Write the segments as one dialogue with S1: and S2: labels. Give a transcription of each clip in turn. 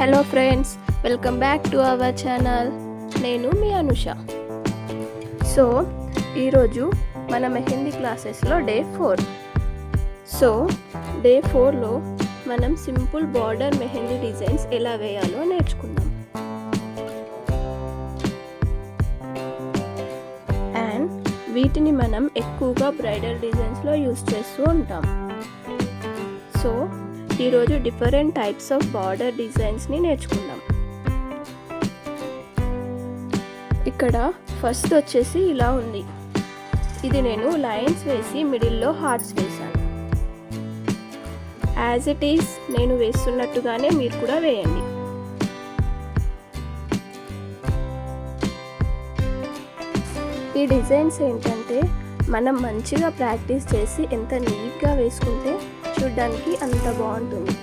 S1: Hello friends, welcome back to our channel. నేను మీ Anusha. So ఈరోజు మన మెహందీ క్లాసెస్లో డే 4. సో డే 4లో మనం సింపుల్ బార్డర్ మెహందీ డిజైన్స్ ఎలా వేయాలో నేర్చుకుందాం. అండ్ వీటిని మనం ఎక్కువగా బ్రైడల్ డిజైన్స్లో యూస్ చేస్తూ ఉంటాం. సో ఈరోజు డిఫరెంట్ టైప్స్ ఆఫ్ బార్డర్ డిజైన్స్ని నేర్చుకుందాం. ఇక్కడ ఫస్ట్ వచ్చేసి ఇలా ఉంది. ఇది నేను లైన్స్ వేసి మిడిల్లో హార్ట్స్ వేశాను. యాజ్ ఇట్ ఈస్ నేను వేస్తున్నట్టుగానే మీరు కూడా వేయండి. ఈ డిజైన్స్ ఏంటంటే మనం మంచిగా ప్రాక్టీస్ చేసి ఎంత నీట్గా వేసుకుంటే చూడ్డానికి అంత బాగుంటుంది.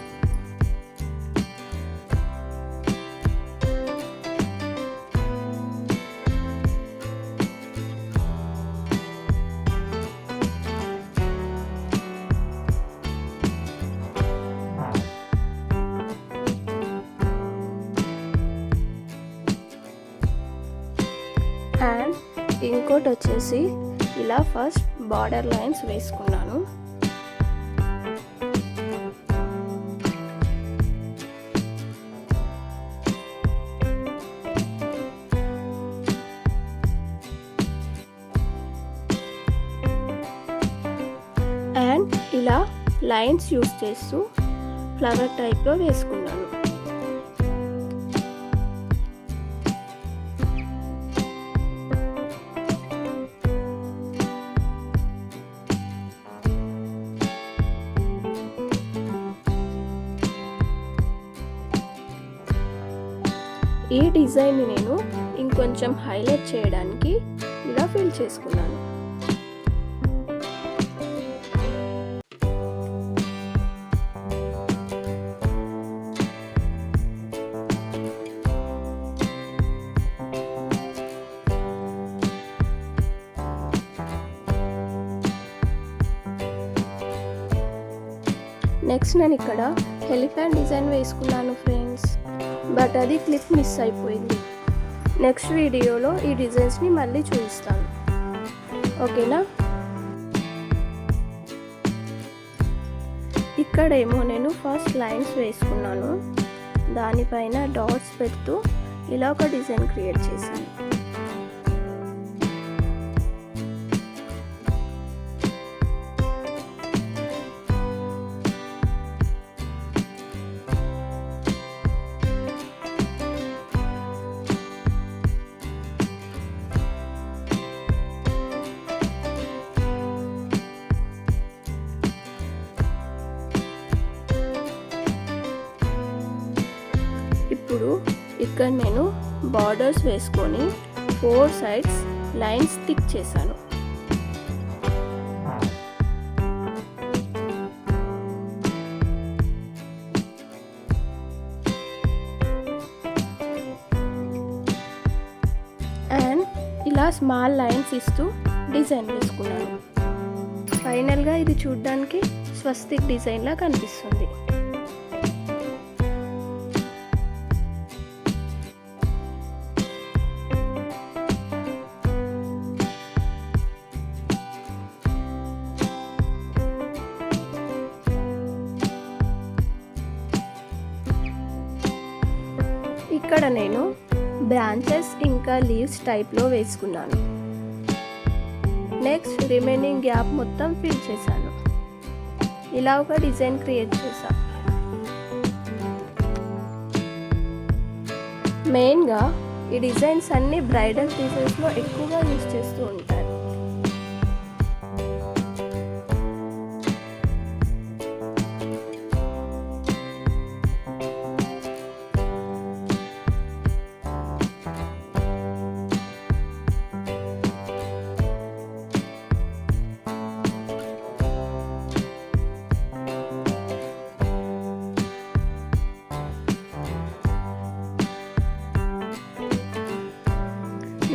S1: అండ్ ఇంకోటి వచ్చేసి ఇలా ఫస్ట్ బార్డర్ లైన్స్ వేసుకున్నాను. అండ్ ఇలా లైన్స్ యూస్ చేస్తూ ఫ్లవర్ టైప్లో వేసుకున్నాను. ఈ డిజైన్ని నేను ఇంకొంచెం హైలైట్ చేయడానికి ఇలా ఫిల్ చేసుకున్నాను. నెక్స్ట్ నేను ఇక్కడ ఎలిఫెంట్ డిజైన్ వేసుకున్నాను ఫ్రెండ్స్, బట్ అది క్లిప్ మిస్ అయిపోయింది. నెక్స్ట్ వీడియోలో ఈ డిజైన్స్ని మళ్ళీ చూపిస్తాను, ఓకేనా? ఇక్కడేమో నేను ఫస్ట్ లైన్స్ వేసుకున్నాను, దానిపైన డాట్స్ పెడుతూ ఇలా ఒక డిజైన్ క్రియేట్ చేశాను. ఇప్పుడు ఇక్కడ నేను బార్డర్స్ వేసుకొని 4 సైడ్స్ లైన్స్ స్టిక్ చేశాను. అండ్ ఇలా స్మాల్ లైన్స్ ఇస్తూ డిజైన్ వేసుకున్నాను. ఫైనల్గా ఇది చూడ్డానికి స్వస్తిక్ డిజైన్లా కనిపిస్తుంది. ఇక్కడ నేను బ్రాంచెస్ ఇంకా లీవ్స్ టైప్లో వేసుకున్నాను. నెక్స్ట్ రిమైనింగ్ గ్యాప్ మొత్తం ఫిల్ చేశాను. ఇలా ఒక డిజైన్ క్రియేట్ చేశాను. మెయిన్గా ఈ డిజైన్స్ అన్ని బ్రైడల్ పీసెస్లో ఎక్కువగా యూజ్ చేస్తూ ఉంటారు.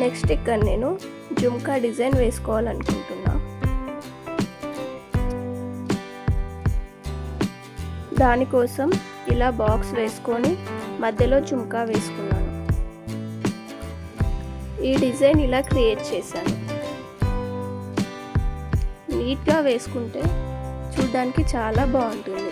S1: నెక్స్ట్ ఇక్కడ నేను జుమ్కా డిజైన్ వేసుకోవాలనుకుంటున్నా. దానికోసం ఇలా బాక్స్ వేసుకొని మధ్యలో జుంకా వేసుకున్నాను. ఈ డిజైన్ ఇలా క్రియేట్ చేశాను. నీట్గా వేసుకుంటే చూడ్డానికి చాలా బాగుంటుంది.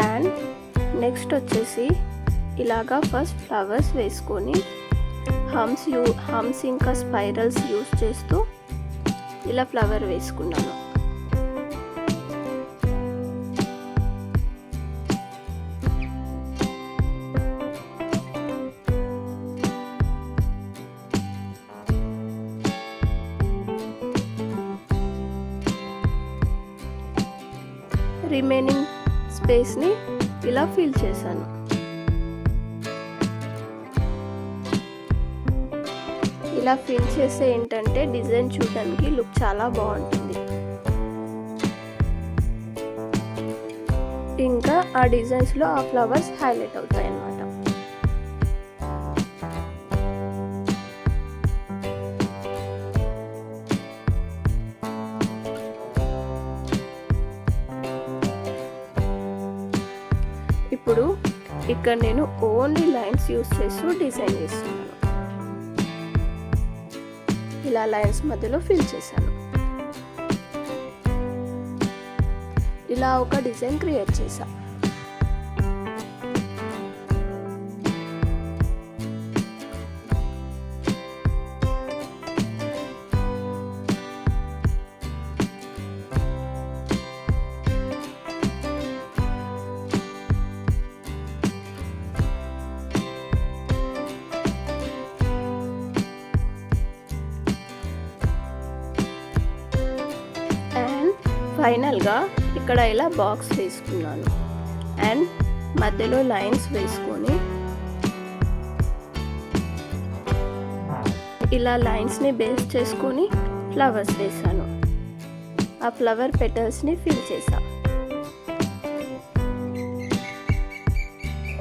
S1: అండ్ నెక్స్ట్ వచ్చేసి ఇలాగా ఫస్ట్ ఫ్లవర్స్ వేసుకొని హమ్స్ ఇంకా స్పైరల్స్ యూస్ చేస్తూ ఇలా ఫ్లవర్ వేసుకున్నాను. రిమైనింగ్ స్పేస్ని ఇలా ఫిల్ చేశాను. ఇలా ఫిల్ చేస్తే ఏంటంటే డిజైన్ చూడడానికి లుక్ చాలా బాగుంటుంది. ఇంకా ఆ డిజైన్స్లో ఆ ఫ్లవర్స్ హైలైట్ అవుతాయి అన్నమాట. ఇప్పుడు ఇక్కడ నేను ఓన్లీ లైన్స్ యూస్ చేస్తూ డిజైన్ చేస్తున్నాను. ఇలా లైన్స్ మధ్యలో ఫిల్ చేశాను. ఇలా ఒక డిజైన్ క్రియేట్ చేశా. ఫైనల్గా ఇక్కడ ఇలా బాక్స్ వేసుకున్నాను. అండ్ మధ్యలో లైన్స్ వేసుకొని ఇలా లైన్స్ని బేస్ చేసుకొని ఫ్లవర్స్ వేసాను. ఆ ఫ్లవర్ పెటల్స్ని ఫిల్ చేసా.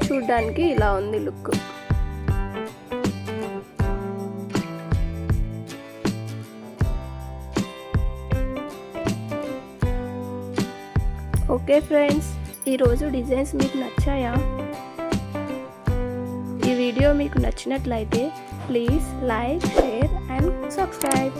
S1: చూడ్డానికి ఇలా ఉంది లుక్. ఓకే ఫ్రెండ్స్, ఈరోజు డిజైన్స్ మీకు నచ్చాయా? ఈ వీడియో మీకు నచ్చినట్లయితే please like, share and subscribe.